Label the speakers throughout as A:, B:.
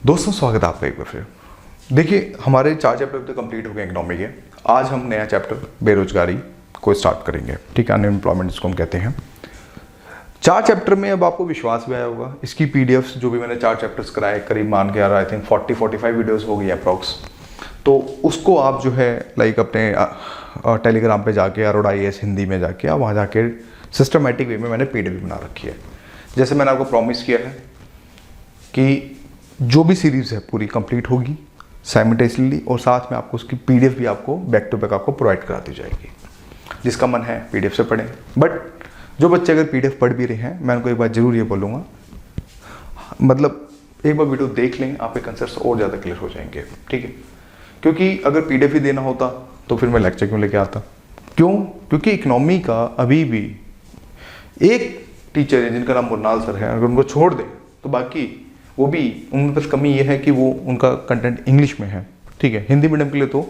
A: दोस्तों स्वागत है आपका एक बार फिर। देखिए हमारे 4 चैप्टर तो कंप्लीट हो गए इकोनॉमी के। आज हम नया चैप्टर बेरोजगारी को स्टार्ट करेंगे, ठीक है, अनएम्प्लॉयमेंट जिसको हम कहते हैं। 4 चैप्टर में अब आपको विश्वास भी आया होगा। इसकी पीडीएफ्स जो भी मैंने 4 चैप्टर्स कराए, करीब मान के यार आई थिंक 40-45 वीडियोस हो गई अप्रॉक्स। तो उसको आप जो है लाइक अपने टेलीग्राम पे जाके RODIS हिंदी में जाके आप वहाँ जाके सिस्टमेटिक वे में मैंने पीडीएफ बना रखी है। जैसे मैंने आपको प्रॉमिस किया है कि जो भी सीरीज़ है पूरी कंप्लीट होगी साइमल्टेनियसली, और साथ में आपको उसकी पीडीएफ भी आपको बैक टू बैक आपको प्रोवाइड करा दी जाएगी। जिसका मन है पीडीएफ से पढ़ें, बट जो बच्चे अगर पीडीएफ पढ़ भी रहे हैं, मैं उनको एक बार जरूर ये बोलूँगा, मतलब एक बार वीडियो देख लें, आपके कंसेप्ट्स और ज़्यादा क्लियर हो जाएंगे, ठीक है। क्योंकि अगर पीडीएफ ही देना होता तो फिर मैं लेक्चर क्यों लेके आता। क्यों? क्योंकि इकनॉमी का अभी भी एक टीचर है जिनका नाम मुन्नाल सर है, अगर उनको छोड़ दें तो बाकी वो भी उनमें बस कमी ये है कि वो उनका कंटेंट इंग्लिश में है, ठीक है। हिंदी मीडियम के लिए तो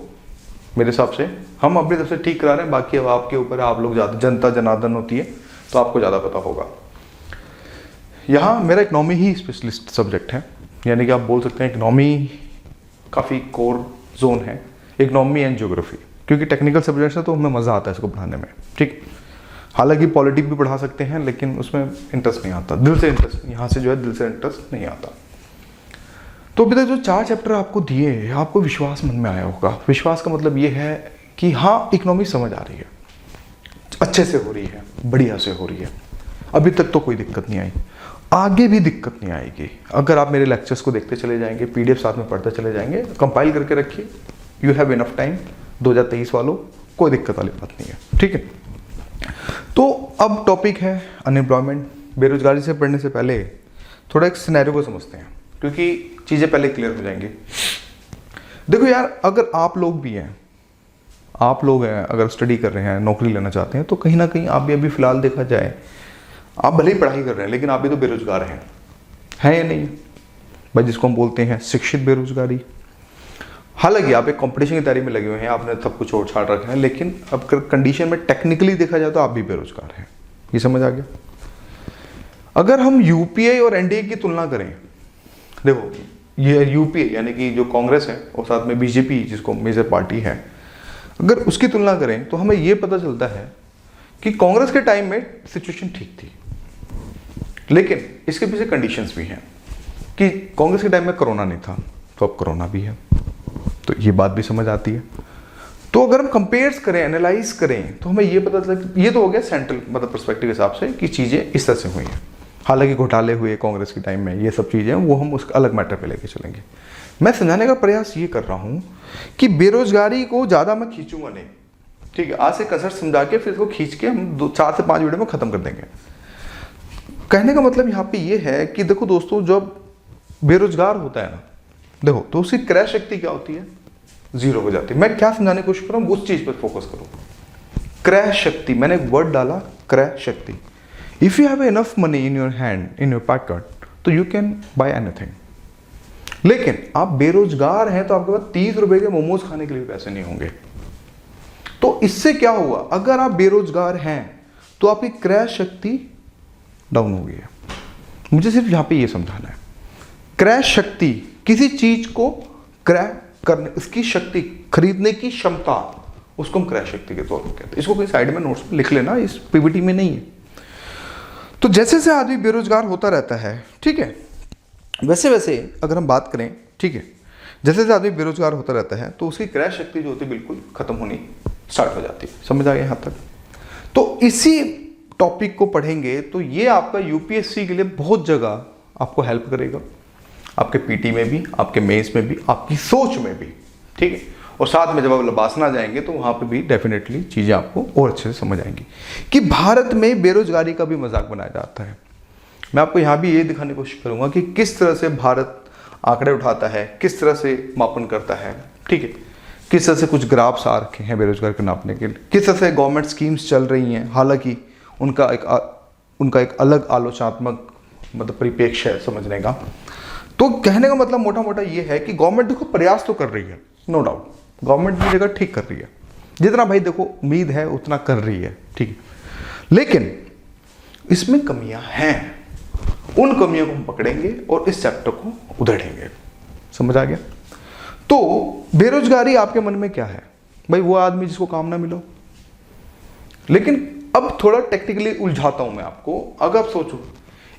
A: मेरे हिसाब से हम अपनी तरफ से ठीक करा रहे हैं, बाकी अब आपके ऊपर है, आप लोग ज़्यादा जनता जनार्दन होती है तो आपको ज़्यादा पता होगा। यहाँ मेरा इकनॉमी ही स्पेशलिस्ट सब्जेक्ट है, यानी कि आप बोल सकते हैं इकनॉमी काफ़ी कोर जोन है, इकनॉमी एंड ज्योग्राफी। क्योंकि टेक्निकल सब्जेक्ट्स है तो हमें मज़ा आता है इसको पढ़ाने में, ठीक। हालांकि पॉलिटिक्स भी पढ़ा सकते हैं, लेकिन उसमें इंटरेस्ट नहीं आता, दिल से इंटरेस्ट, यहाँ से जो है दिल से इंटरेस्ट नहीं आता। तो अभी तक जो 4 चैप्टर आपको दिए, आपको विश्वास मन में आया होगा। विश्वास का मतलब ये है कि हाँ इकोनॉमी समझ आ रही है, अच्छे से हो रही है, बढ़िया से हो रही है, अभी तक तो कोई दिक्कत नहीं आई, आगे भी दिक्कत नहीं आएगी। अगर आप मेरे लेक्चर्स को देखते चले जाएंगे, पीडीएफ साथ में पढ़ते चले जाएंगे, कंपाइल करके रखिए, यू हैव इनफ टाइम। 2023 वालों कोई दिक्कत वाली बात नहीं है, ठीक है। तो अब टॉपिक है अनएम्प्लॉयमेंट। बेरोजगारी से पढ़ने से पहले थोड़ा एक सिनेरियो को समझते हैं, क्योंकि चीज़ें पहले क्लियर हो जाएंगी। देखो यार, अगर आप लोग भी हैं, आप लोग हैं अगर स्टडी कर रहे हैं, नौकरी लेना चाहते हैं, तो कहीं ना कहीं आप भी अभी फ़िलहाल देखा जाए, आप भले ही पढ़ाई कर रहे हैं लेकिन आप भी तो बेरोजगार हैं या नहीं भाई, जिसको हम बोलते हैं शिक्षित बेरोजगारी। हालांकि आप एक कंपटीशन की तैयारी में लगे हुए हैं, आपने सब कुछ छोड़ छाड़ रखा है, लेकिन अब कंडीशन में टेक्निकली देखा जाए तो आप भी बेरोजगार हैं। ये समझ आ गया। अगर हम यूपीए और एनडीए की तुलना करें, देखो ये यूपीए यानी कि जो कांग्रेस है और साथ में बीजेपी जिसको मेजर पार्टी है, अगर उसकी तुलना करें तो हमें ये पता चलता है कि कांग्रेस के टाइम में सिचुएशन ठीक थी, लेकिन इसके पीछे कंडीशंस भी हैं कि कांग्रेस के टाइम में कोरोना नहीं था, तो अब कोरोना भी है, तो ये बात भी समझ आती है। तो अगर हम कंपेयर्स करें, एनालाइज करें, तो हमें ये पता चलता है, ये तो हो गया सेंट्रल मतलब पर्सपेक्टिव के हिसाब से कि चीज़ें इस तरह से हुई हैं। हालांकि घोटाले हुए कांग्रेस के टाइम में, ये सब चीज़ें वो हम उसका अलग मैटर पे लेके चलेंगे। मैं समझाने का प्रयास ये कर रहा हूँ कि बेरोजगारी को ज़्यादा मैं खींचूंगा नहीं, ठीक है। आज से कसर समझा के फिर इसको खींच के हम 4 से 5 वीडियो में ख़त्म कर देंगे। कहने का मतलब यहाँ पे ये है कि देखो दोस्तों, जब बेरोजगार होता है ना, देखो तो उसकी क्रय शक्ति क्या होती है, 0 हो जाती है। मैं क्या समझाने की कोशिश कर रहा हूँ, उस चीज़ पर फोकस करो। क्रय शक्ति, मैंने एक वर्ड डाला, क्रय शक्ति। If you have enough money in your hand, in your pocket, तो यू कैन बाय एनीथिंग। लेकिन आप बेरोजगार हैं तो आपके पास 30 रुपए के मोमोज खाने के लिए पैसे नहीं होंगे। तो इससे क्या हुआ, अगर आप बेरोजगार हैं तो आपकी क्रय शक्ति डाउन हो गई है। मुझे सिर्फ यहां पे ये समझाना है, क्रय शक्ति किसी चीज को क्रय करने, उसकी शक्ति, खरीदने की क्षमता, उसको हम क्रय शक्ति के तौर पर कहते हैं। इसको कोई साइड में नोट्स में लिख लेना, इस पीपीटी में नहीं है। तो जैसे जैसे आदमी बेरोजगार होता रहता है, ठीक है, वैसे वैसे अगर हम बात करें, ठीक है, जैसे जैसे आदमी बेरोजगार होता रहता है तो उसकी क्रय शक्ति जो होती है बिल्कुल खत्म होनी स्टार्ट हो जाती है। समझ आ गया यहाँ तक? तो इसी टॉपिक को पढ़ेंगे तो ये आपका यूपीएससी के लिए बहुत जगह आपको हेल्प करेगा, आपके पीटी में भी, आपके मेंस में भी, आपकी सोच में भी, ठीक है। और साथ में जब आप लबासना जाएंगे तो वहाँ पे भी डेफिनेटली चीज़ें आपको और अच्छे से समझ आएंगी कि भारत में बेरोजगारी का भी मजाक बनाया जाता है। मैं आपको यहाँ भी ये दिखाने की कोशिश करूँगा कि किस तरह से भारत आंकड़े उठाता है, किस तरह से मापन करता है, ठीक है, किस तरह से कुछ ग्राफ्स आ रखे हैं बेरोजगार को नापने के लिए, किस तरह से गवर्नमेंट स्कीम्स चल रही हैं। हालांकि उनका एक अलग आलोचनात्मक मतलब परिप्रेक्ष्य है समझने का। तो कहने का मतलब मोटा मोटा ये है कि गवर्नमेंट देखो प्रयास तो कर रही है, नो डाउट, गवर्नमेंट भी जगह ठीक कर रही है, जितना भाई देखो उम्मीद है उतना कर रही है, ठीक है। लेकिन इसमें कमियां हैं, उन कमियों को हम पकड़ेंगे और इस चैप्टर को उधेड़ेंगे। समझ आ गया? तो बेरोजगारी आपके मन में क्या है भाई? वो आदमी जिसको काम ना मिलो। लेकिन अब थोड़ा टेक्निकली उलझाता हूं मैं आपको। अगर आप सोचो,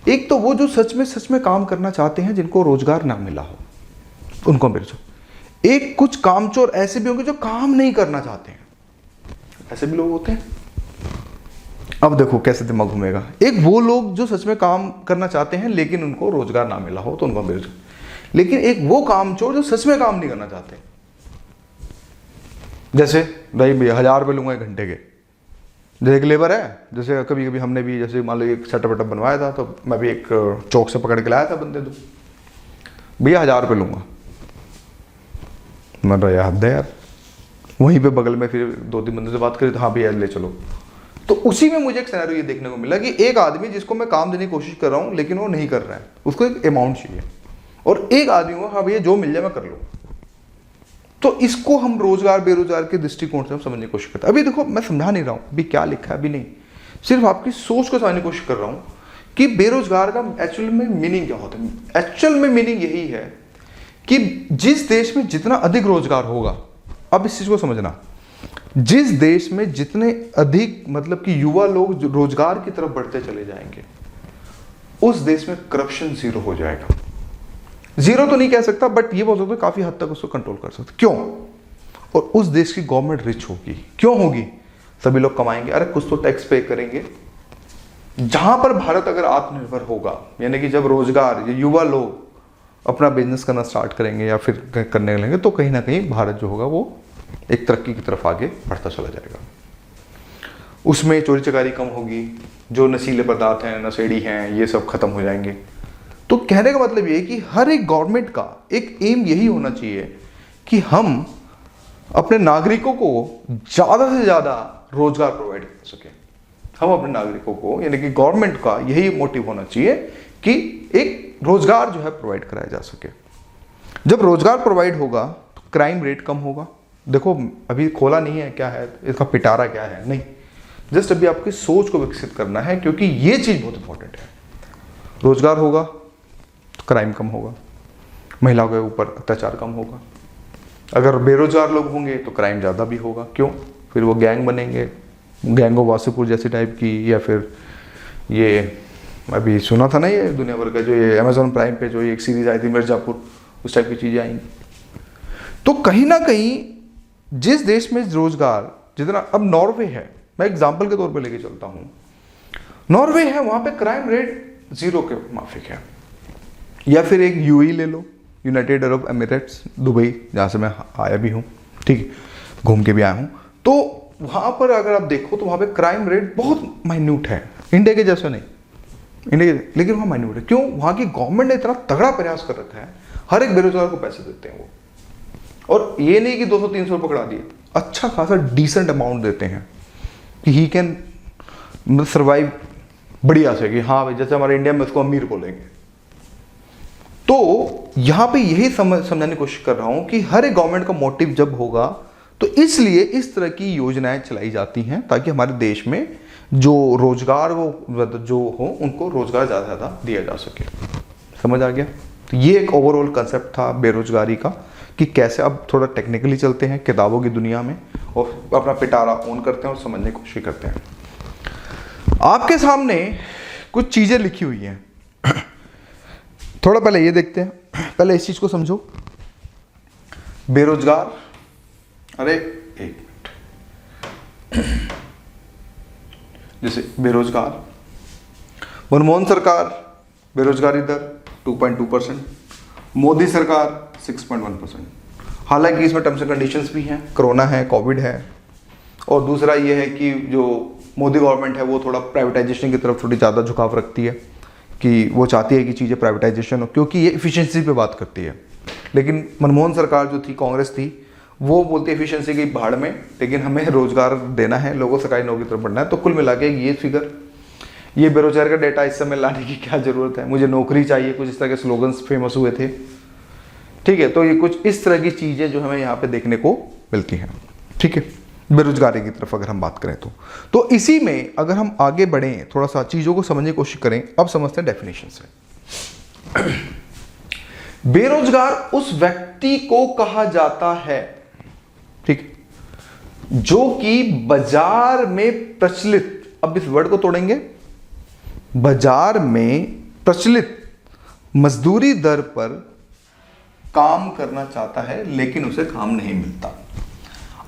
A: एक तो वो जो सच में काम करना चाहते हैं, जिनको रोजगार ना मिला हो, उनको बेरोजगार। एक कुछ कामचोर ऐसे भी होंगे जो काम नहीं करना चाहते हैं, ऐसे भी लोग होते हैं। अब देखो कैसे दिमाग घूमेगा। एक वो लोग जो सच में काम करना चाहते हैं लेकिन उनको रोजगार ना मिला हो, तो उनको बेरोजगार। लेकिन एक वो कामचोर जो सच में काम नहीं करना चाहते, जैसे भाई 1000 रुपये लूंगा 1 घंटे के, जैसे एक लेबर है। जैसे कभी कभी हमने भी, जैसे मान लो एक सेटअप वेटअप बनवाया था, तो मैं भी एक चौक से पकड़ के लाया था बंदे, तो भैया 1000 रुपये लूंगा। मैं रहा हद है यार। वहीं पे बगल में फिर 2-3 बंदे से बात करी, तो हाँ भैया ले चलो। तो उसी में मुझे एक सिनेरियो ये देखने को मिला कि एक आदमी जिसको मैं काम देने की कोशिश कर रहा हूँ लेकिन वो नहीं कर रहा है, उसको एक अमाउंट चाहिए, और एक आदमी को हाँ भैया जो मिल जाए मैं कर लूँ। तो इसको हम रोजगार बेरोजगार के दृष्टिकोण से हम समझने की कोशिश करते हैं। अभी देखो मैं समझा नहीं रहा हूँ अभी क्या लिखा है, अभी नहीं, सिर्फ आपकी सोच को समझने की कोशिश कर रहा हूँ कि बेरोजगार का एक्चुअल में मीनिंग क्या होता है। एक्चुअल में मीनिंग यही है कि जिस देश में जितना अधिक रोजगार होगा, अब इस चीज को समझना, जिस देश में जितने अधिक मतलब कि युवा लोग रोजगार की तरफ बढ़ते चले जाएंगे, उस देश में करप्शन जीरो हो जाएगा। जीरो तो नहीं कह सकता, बट ये बोल सकते काफी हद तक उसको कंट्रोल कर सकते। क्यों? और उस देश की गवर्नमेंट रिच होगी। क्यों होगी? सभी लोग कमाएंगे, अरे कुछ तो टैक्स पे करेंगे। जहां पर भारत अगर आत्मनिर्भर होगा, यानी कि जब रोजगार युवा लोग अपना बिजनेस करना स्टार्ट करेंगे या फिर करने लगेंगे, तो कहीं ना कहीं भारत जो होगा वो एक तरक्की की तरफ आगे बढ़ता चला जाएगा। उसमें चोरी चकारी कम होगी, जो नशीले पदार्थ हैं, नशेड़ी हैं, ये सब खत्म हो जाएंगे। तो कहने का मतलब ये है कि हर एक गवर्नमेंट का एक एम यही होना चाहिए कि हम अपने नागरिकों को ज़्यादा से ज़्यादा रोजगार प्रोवाइड कर सकें। हम अपने नागरिकों को, यानी कि गवर्नमेंट का यही मोटिव होना चाहिए कि एक रोजगार जो है प्रोवाइड कराया जा सके। जब रोजगार प्रोवाइड होगा तो क्राइम रेट कम होगा। देखो अभी खोला नहीं है क्या है इसका पिटारा क्या है, नहीं, जस्ट अभी आपकी सोच को विकसित करना है, क्योंकि ये चीज़ बहुत इंपॉर्टेंट है। रोजगार होगा तो क्राइम कम होगा, महिलाओं के ऊपर अत्याचार कम होगा। अगर बेरोजगार लोग होंगे तो क्राइम ज़्यादा भी होगा। क्यों? फिर वो गैंग बनेंगे, गैंग ऑफ वासेपुर जैसी टाइप की, या फिर ये अभी सुना था ना ये दुनिया भर का जो ये अमेजोन प्राइम पे जो एक सीरीज आई थी मिर्जापुर, उस टाइप की चीज़ें आएंगी। तो कहीं ना कहीं जिस देश में रोजगार जितना, अब नॉर्वे है, मैं एग्जाम्पल के तौर पे लेके चलता हूँ, नॉर्वे है, वहाँ पे क्राइम रेट 0 के माफिक है। या फिर एक यूएई ले लो, यूनाइटेड अरब एमिरेट्स, दुबई, जहाँ से मैं आया भी हूँ, ठीक है, घूम के भी आया हूँ। तो वहाँ पर अगर आप देखो तो वहाँ पे क्राइम रेट बहुत माइन्यूट है, इंडिया के जैसे नहीं, इंडिया के, लेकिन वहाँ माइन्यूट है। क्यों? वहाँ की गवर्नमेंट ने इतना तगड़ा प्रयास कर रखा है, हर एक बेरोजगार को पैसे देते हैं वो, और ये नहीं कि 200-300 पकड़ा दिए, अच्छा खासा डिसेंट अमाउंट देते हैं कि ही कैन सर्वाइव बढ़िया से, कि हाँ भाई जैसे हमारे इंडिया में उसको अमीर बोलेंगे। तो यहाँ पे यही समझाने की कोशिश कर रहा हूँ कि हर एक गवर्नमेंट का मोटिव जब होगा तो इसलिए इस तरह की योजनाएं चलाई जाती हैं ताकि हमारे देश में जो रोजगार वो जो हो उनको रोजगार ज़्यादा से ज़्यादा दिया जा सके। समझ आ गया? तो ये एक ओवरऑल कंसेप्ट था बेरोजगारी का कि कैसे। अब थोड़ा टेक्निकली चलते हैं किताबों की दुनिया में और अपना पिटारा ऑन करते हैं और समझने की कोशिश करते हैं। आपके सामने कुछ चीज़ें लिखी हुई हैं, थोड़ा पहले ये देखते हैं, पहले इस चीज़ को समझो। बेरोजगार, अरे एक मिनट, जैसे बेरोजगार, मनमोहन सरकार बेरोजगारी दर 2.2%, मोदी सरकार 6.1%। हालांकि इसमें टर्म्स एंड कंडीशंस भी हैं, कोरोना है, कोविड है, और दूसरा ये है कि जो मोदी गवर्नमेंट है वो थोड़ा प्राइवेटाइजेशन की तरफ थोड़ी ज़्यादा झुकाव रखती है कि वो चाहती है कि चीज़ें प्राइवेटाइजेशन हो, क्योंकि ये इफ़िशिएंसी पे बात करती है। लेकिन मनमोहन सरकार जो थी, कांग्रेस थी, वो बोलती है एफिशिएंसी की भाड़ में, लेकिन हमें रोजगार देना है, लोगों सरकारी नौकरी की तरफ बढ़ना है। तो कुल मिला के ये फिगर, ये बेरोजगार का डेटा इस समय लाने की क्या ज़रूरत है, मुझे नौकरी चाहिए, कुछ इस तरह के स्लोगन्स फेमस हुए थे, ठीक है। तो ये कुछ इस तरह की चीज़ें जो हमें यहाँ पे देखने को मिलती हैं, ठीक है, बेरोजगारी की तरफ अगर हम बात करें तो इसी में अगर हम आगे बढ़ें, थोड़ा सा चीज़ों को समझने की कोशिश करें। अब समझते हैं डेफिनेशन से। बेरोजगार उस व्यक्ति को कहा जाता है, ठीक, जो कि बाजार में प्रचलित, अब इस वर्ड को तोड़ेंगे, बाजार में प्रचलित मजदूरी दर पर काम करना चाहता है लेकिन उसे काम नहीं मिलता।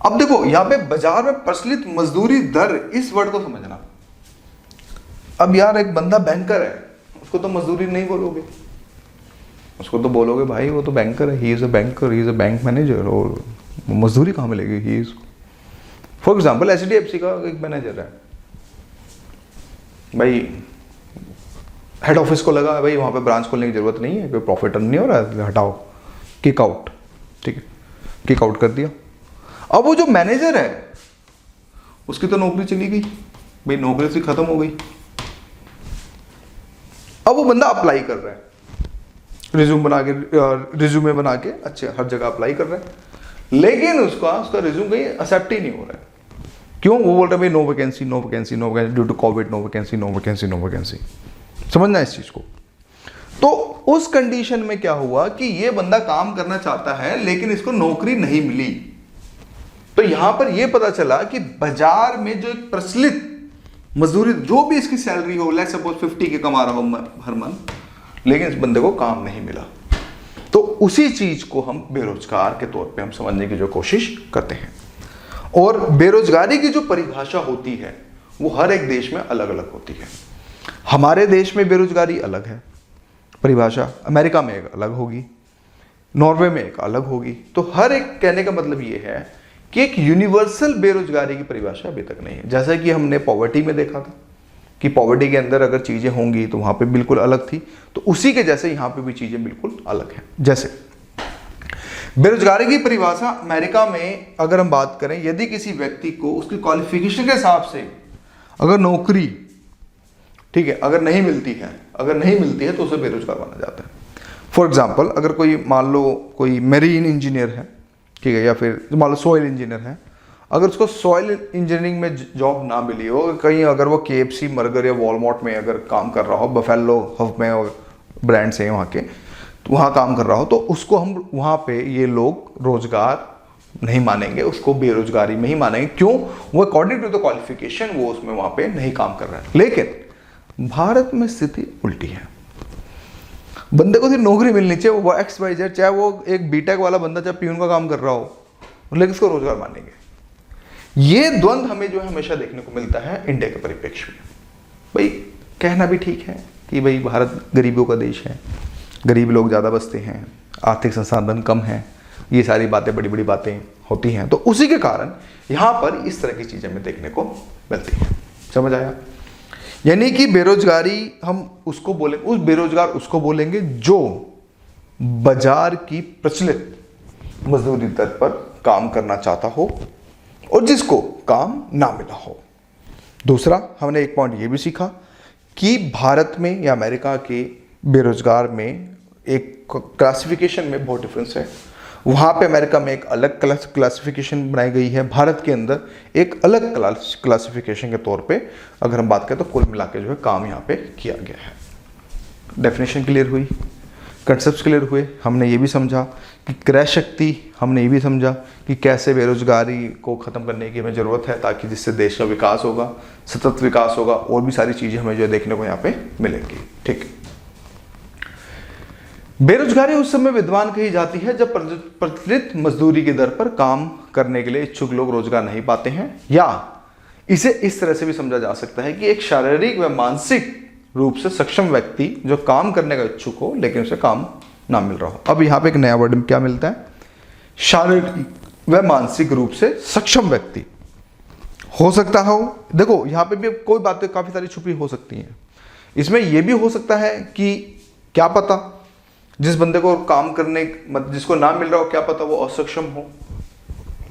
A: अब देखो यहां पे बाजार में प्रचलित मजदूरी दर, इस वर्ड को समझना। अब यार एक बंदा बैंकर है, उसको तो मजदूरी नहीं बोलोगे, उसको तो बोलोगे भाई वो तो बैंकर है, he is a banker, he is a bank manager, और मजदूरी कहां मिलेगी, he is, for example HDFC का एक मैनेजर है भाई, हेड ऑफिस को लगा भाई वहां पे ब्रांच खोलने की जरूरत नहीं है, कोई प्रॉफिट अर्न नहीं हो रहा है, हटाओ, किक आउट, ठीक है, किक आउट कर दिया। अब वो जो मैनेजर है उसकी तो नौकरी चली गई भाई, नौकरी से खत्म हो गई। अब वो बंदा अप्लाई कर रहा है, रिज्यूमे बना के अच्छे हर जगह अप्लाई कर रहा है, लेकिन उसका रिज्यूम कहीं एक्सेप्ट ही नहीं हो रहा है। क्यों? वो बोल रहा है भाई no vacancy, no vacancy, no vacancy, due to COVID, no vacancy, no vacancy, no vacancy. समझना इस चीज को। तो उस कंडीशन में क्या हुआ कि ये बंदा काम करना चाहता है लेकिन इसको नौकरी नहीं मिली। तो यहां पर यह पता चला कि बाजार में जो एक प्रचलित मजदूरी, जो भी इसकी सैलरी हो, लेट्स सपोज 50 के कमा रहा हो हर मंथ, लेकिन इस बंदे को काम नहीं मिला। तो उसी चीज को हम बेरोजगार के तौर पे हम समझने की जो कोशिश करते हैं। और बेरोजगारी की जो परिभाषा होती है वो हर एक देश में अलग अलग होती है। हमारे देश में बेरोजगारी अलग है परिभाषा, अमेरिका में एक अलग होगी, नॉर्वे में एक अलग होगी। तो हर एक, कहने का मतलब ये है कि एक यूनिवर्सल बेरोजगारी की परिभाषा अभी तक नहीं है। जैसा कि हमने पॉवर्टी में देखा था कि पॉवर्टी के अंदर अगर चीजें होंगी तो वहां पे बिल्कुल अलग थी, तो उसी के जैसे यहां पे भी चीजें बिल्कुल अलग हैं। जैसे बेरोजगारी की परिभाषा अमेरिका में अगर हम बात करें, यदि किसी व्यक्ति को उसकी क्वालिफिकेशन के हिसाब से अगर नौकरी, ठीक है, अगर नहीं मिलती है तो उसे बेरोजगार माना जाता है। फॉर एग्जाम्पल, अगर कोई मान लो कोई मेरीन इंजीनियर है, ठीक है, या फिर मान लो सॉइल इंजीनियर है, अगर उसको सॉइल इंजीनियरिंग में जॉब ना मिली हो, कहीं अगर वो KFC, बर्गर या वॉलमार्ट में अगर काम कर रहा हो, बफेलो हब में और ब्रांड्स हैं वहाँ के, तो वहाँ काम कर रहा हो, तो उसको हम वहाँ पे ये लोग रोजगार नहीं मानेंगे, उसको बेरोजगारी में ही मानेंगे। क्यों? वो अकॉर्डिंग टू द क्वालिफिकेशन वो उसमें वहाँ पे नहीं काम कर रहा है। लेकिन भारत में स्थिति उल्टी है, बंदे को सिर्फ नौकरी मिलनी चाहिए, वो XYZ, चाहे वो एक बीटेक वाला बंदा चाहे प्यून का काम कर रहा हो, लेकिन उसको रोजगार मानेंगे। ये द्वंद्व हमें जो है हमेशा देखने को मिलता है इंडिया के परिप्रेक्ष्य में। भाई कहना भी ठीक है कि भाई भारत गरीबों का देश है, गरीब लोग ज़्यादा बसते हैं, आर्थिक संसाधन कम है, ये सारी बातें, बड़ी बड़ी बातें होती हैं। तो उसी के कारण यहाँ पर इस तरह की चीज़ें हमें देखने को मिलती हैं। समझ आया? यानी कि बेरोजगारी हम उसको बोलेंगे, उस बेरोजगार उसको बोलेंगे जो बाजार की प्रचलित मजदूरी दर पर काम करना चाहता हो और जिसको काम ना मिला हो। दूसरा, हमने एक पॉइंट ये भी सीखा कि भारत में या अमेरिका के बेरोजगार में एक क्लासिफिकेशन में बहुत डिफरेंस है। वहाँ पे अमेरिका में एक अलग क्लासिफिकेशन बनाई गई है, भारत के अंदर एक अलग क्लासिफिकेशन के तौर पे अगर हम बात करें तो कुल मिला के जो है काम यहाँ पे किया गया है। डेफिनेशन क्लियर हुई, कंसेप्ट्स क्लियर हुए। हमने ये भी समझा कि क्रय शक्ति, हमने ये भी समझा कि कैसे बेरोजगारी को ख़त्म करने की हमें ज़रूरत है ताकि जिससे देश का विकास होगा, सतत विकास होगा, और भी सारी चीज़ें हमें जो है देखने को यहाँ पे मिलेंगी। ठीक। बेरोजगारी उस समय विद्यमान कही जाती है जब प्रचलित मजदूरी की दर पर काम करने के लिए इच्छुक लोग रोजगार नहीं पाते हैं, या इसे इस तरह से भी समझा जा सकता है कि एक शारीरिक व मानसिक रूप से सक्षम व्यक्ति जो काम करने का इच्छुक हो लेकिन उसे काम ना मिल रहा हो। अब यहाँ पे एक नया वर्ड क्या मिलता है? शारीरिक व मानसिक रूप से सक्षम व्यक्ति हो सकता हो। देखो यहाँ पे भी कोई बातें काफी सारी छुपी हो सकती हैं। इसमें यह भी हो सकता है कि क्या पता जिस बंदे को काम करने, जिसको ना मिल रहा हो, क्या पता वो असक्षम हो,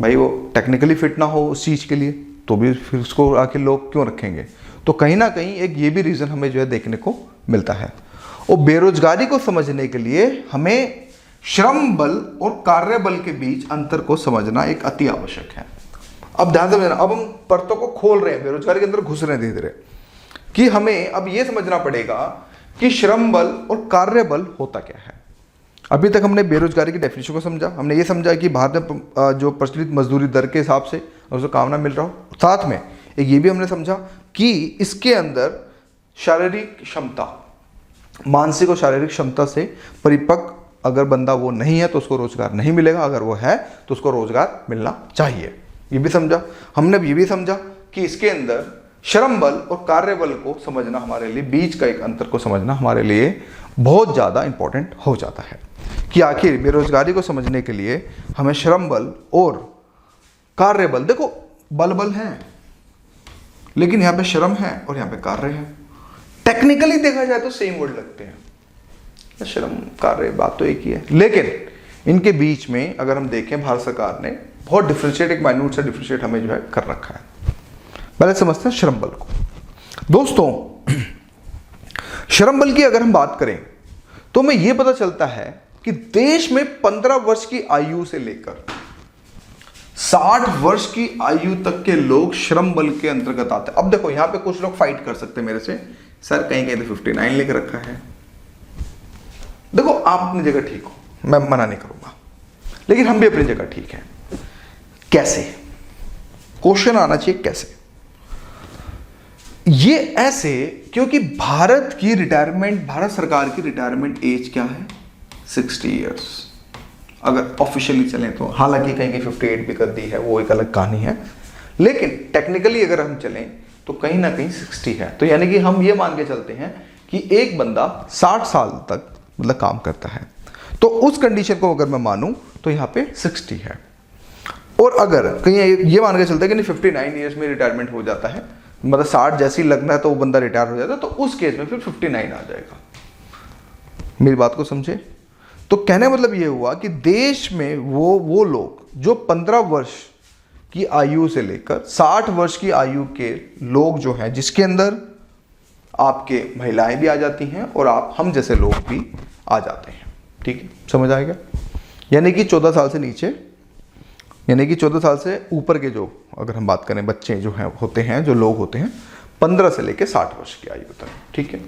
A: भाई वो टेक्निकली फिट ना हो उस चीज के लिए, तो भी फिर उसको आके लोग क्यों रखेंगे। तो कहीं ना कहीं एक ये भी रीजन हमें जो है देखने को मिलता है। और बेरोजगारी को समझने के लिए हमें श्रम बल और कार्य बल के बीच अंतर को समझना एक अति आवश्यक है। अब ध्यान से समझना, अब हम परतों को खोल रहे हैं, बेरोजगारी के अंदर घुस रहे हैं धीरे धीरे, कि हमें अब ये समझना पड़ेगा कि श्रम बल और कार्य बल होता क्या है। अभी तक हमने बेरोजगारी की डेफिनेशन को समझा, हमने ये समझा कि भारत में जो प्रचलित मजदूरी दर के हिसाब से उसको काम ना मिल रहा हो, साथ में एक ये भी हमने समझा कि इसके अंदर शारीरिक क्षमता, मानसिक और शारीरिक क्षमता से परिपक्व अगर बंदा वो नहीं है तो उसको रोजगार नहीं मिलेगा, अगर वो है तो उसको रोजगार मिलना चाहिए, ये भी समझा हमने। ये भी समझा कि इसके अंदर श्रम बल और कार्य बल को समझना हमारे लिए, बीच का एक अंतर को समझना हमारे लिए बहुत ज़्यादा इंपॉर्टेंट हो जाता है कि आखिर बेरोजगारी को समझने के लिए हमें श्रम बल और कार्य बल, देखो बल बल है लेकिन यहाँ पे श्रम है और यहाँ पे कार्य है, टेक्निकली देखा जाए तो सेम वर्ड लगते हैं, श्रम कार्य बात तो एक ही है, लेकिन इनके बीच में अगर हम देखें भारत सरकार ने बहुत डिफ्रेंशिएट, एक माइन्यूट सा डिफ्रेंशिएट हमें जो है कर रखा है। पहले समझते हैं श्रम बल को। दोस्तों श्रम बल की अगर हम बात करें तो हमें यह पता चलता है कि देश में 15 वर्ष की आयु से लेकर 60 वर्ष की आयु तक के लोग श्रम बल के अंतर्गत आते हैं। अब देखो यहां पे कुछ लोग फाइट कर सकते हैं मेरे से, सर कहीं कहीं तो 59 लिख रखा है। देखो आप अपनी जगह ठीक हो, मैं मना नहीं करूंगा, लेकिन हम भी अपनी जगह ठीक हैं। कैसे? क्वेश्चन आना चाहिए कैसे? ये ऐसे क्योंकि भारत की रिटायरमेंट, भारत सरकार की रिटायरमेंट एज क्या है? 60 इयर्स अगर ऑफिशियली चलें तो, हालांकि कहीं कहीं 58 भी कर दी है, वो एक अलग कहानी है, लेकिन टेक्निकली अगर हम चलें तो कहीं ना कहीं 60 है। तो यानी कि हम ये मान के चलते हैं कि एक बंदा 60 साल तक मतलब काम करता है, तो उस कंडीशन को अगर मैं मानूं तो यहाँ पे 60 है। और अगर कहीं ये मान के चलते हैं कि 59 ईयर्स में रिटायरमेंट हो जाता है, मतलब 60 जैसे ही लगना है तो वो बंदा रिटायर हो जाता है, तो उस केस में फिर 59 आ जाएगा। मेरी बात को समझे? तो कहने मतलब ये हुआ कि देश में वो लोग जो 15 वर्ष की आयु से लेकर 60 वर्ष की आयु के लोग जो हैं, जिसके अंदर आपके महिलाएं भी आ जाती हैं और आप हम जैसे लोग भी आ जाते हैं, ठीक है, समझ आएगा? यानी कि 14 साल से नीचे, यानी कि 14 साल से ऊपर के जो अगर हम बात करें बच्चे जो हैं होते हैं, जो लोग होते हैं 15 से लेकर 60 वर्ष की आयु तक, ठीक है।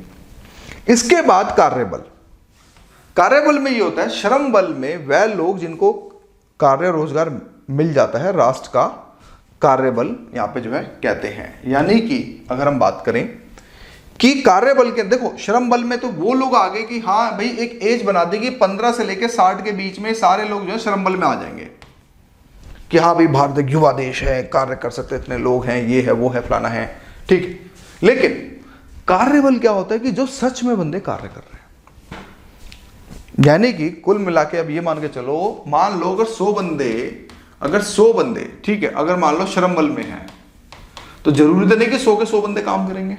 A: इसके बाद कार्यबल, कार्यबल में ये होता है, श्रम बल में वह लोग जिनको कार्य रोजगार मिल जाता है, राष्ट्र का कार्यबल यहाँ पे जो है कहते हैं। यानी कि अगर हम बात करें कि कार्यबल के, देखो श्रम बल में तो वो लोग आ गए कि हाँ भाई एक एज बना दी कि 15 से लेकर 60 के बीच में सारे लोग जो है श्रम बल में आ जाएंगे कि हाँ भाई भारत एक युवा देश है, कार्य कर सकते इतने लोग हैं, ये है वो है फलाना है, ठीक है। लेकिन कार्यबल क्या होता है कि जो सच में बंदे कार्य कर रहे हैं, यानी कि कुल मिला के अब ये मान के चलो, मान लो अगर 100 बंदे ठीक है, अगर मान लो श्रम बल में है तो जरूरी तो नहीं कि 100 के 100 बंदे काम करेंगे,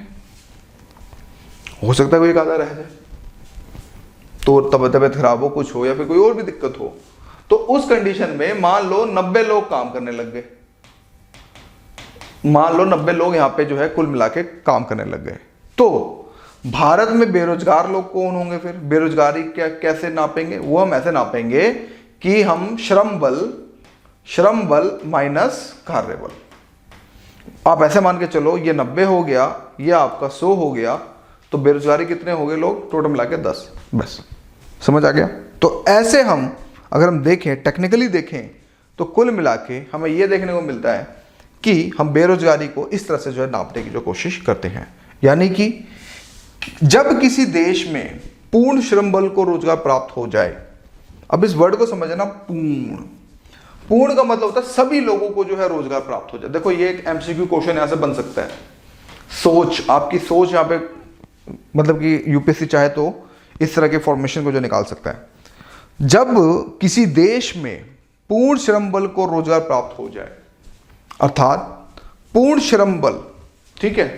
A: हो सकता है कोई एक आधा रह जाए, तो तबीयत खराब हो, कुछ हो या फिर कोई और भी दिक्कत हो, तो उस कंडीशन में मान लो 90 लोग काम करने लग गए, मान लो 90 लोग यहां पे जो है कुल मिला के काम करने लग गए, तो भारत में बेरोजगार लोग कौन होंगे? फिर बेरोजगारी क्या कैसे नापेंगे? वो हम ऐसे नापेंगे कि हम श्रम बल माइनस कार्यबल, आप ऐसे मान के चलो ये 90 हो गया, ये आपका 100 हो गया, तो बेरोजगारी कितने हो गए लोग? टोटल मिला के 10, बस समझ आ गया? तो ऐसे हम अगर हम देखें, टेक्निकली देखें, तो कुल मिला के हमें यह देखने को मिलता है कि हम बेरोजगारी को इस तरह से जो है नापने की जो कोशिश करते हैं। यानी कि जब किसी देश में पूर्ण श्रम बल को रोजगार प्राप्त हो जाए, अब इस वर्ड को समझना, पूर्ण का मतलब होता है सभी लोगों को जो है रोजगार प्राप्त हो जाए। देखो ये एक एमसीक्यू क्वेश्चन यहां से बन सकता है, सोच, आपकी सोच यहां पे मतलब कि यूपीएससी चाहे तो इस तरह के फॉर्मेशन को जो निकाल सकता है, जब किसी देश में पूर्ण श्रम बल को रोजगार प्राप्त हो जाए, अर्थात पूर्ण श्रम बल ठीक है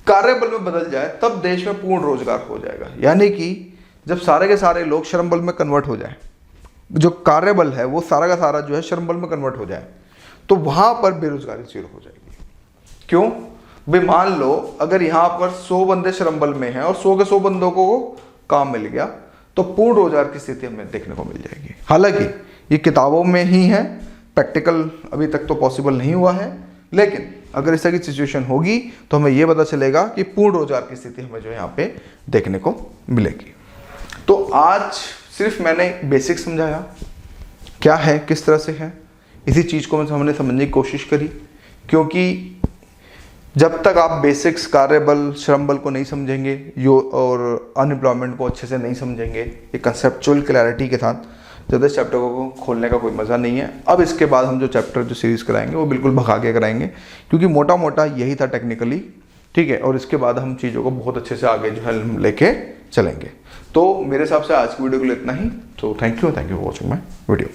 A: कार्यबल में बदल जाए, तब देश में पूर्ण रोजगार हो जाएगा। यानी कि जब सारे के सारे लोग श्रम बल में कन्वर्ट हो जाए, जो कार्यबल है वो सारा का सारा जो है श्रम बल में कन्वर्ट हो जाए, तो वहां पर बेरोजगारी जीरो हो जाएगी। क्यों भाई? मान लो अगर यहां पर 100 बंदे श्रम बल में हैं और 100 के 100 बंदों को काम मिल गया, तो पूर्ण रोजगार की स्थिति हमें देखने को मिल जाएगी। हालांकि ये किताबों में ही है, प्रैक्टिकल अभी तक तो पॉसिबल नहीं हुआ है, लेकिन अगर इस तरह की सिचुएशन होगी तो हमें यह पता चलेगा कि पूर्ण रोजगार की स्थिति हमें जो यहाँ पे देखने को मिलेगी। तो आज सिर्फ मैंने बेसिक समझाया, क्या है किस तरह से है, इसी चीज़ को हमने समझने की कोशिश करी। क्योंकि जब तक आप बेसिक्स, कार्यबल, श्रम बल को नहीं समझेंगे और अनएम्प्लॉयमेंट को अच्छे से नहीं समझेंगे ये कंसेप्चुअल क्लैरिटी के साथ, ज़्यादा इस चैप्टर को खोलने का कोई मज़ा नहीं है। अब इसके बाद हम जो चैप्टर जो सीरीज़ कराएंगे वो बिल्कुल भगा के कराएंगे, क्योंकि मोटा मोटा यही था टेक्निकली, ठीक है। और इसके बाद हम चीज़ों को बहुत अच्छे से आगे जो है हम लेके चलेंगे। तो मेरे हिसाब से आज की वीडियो के लिए इतना ही। तो thank you for watching my video.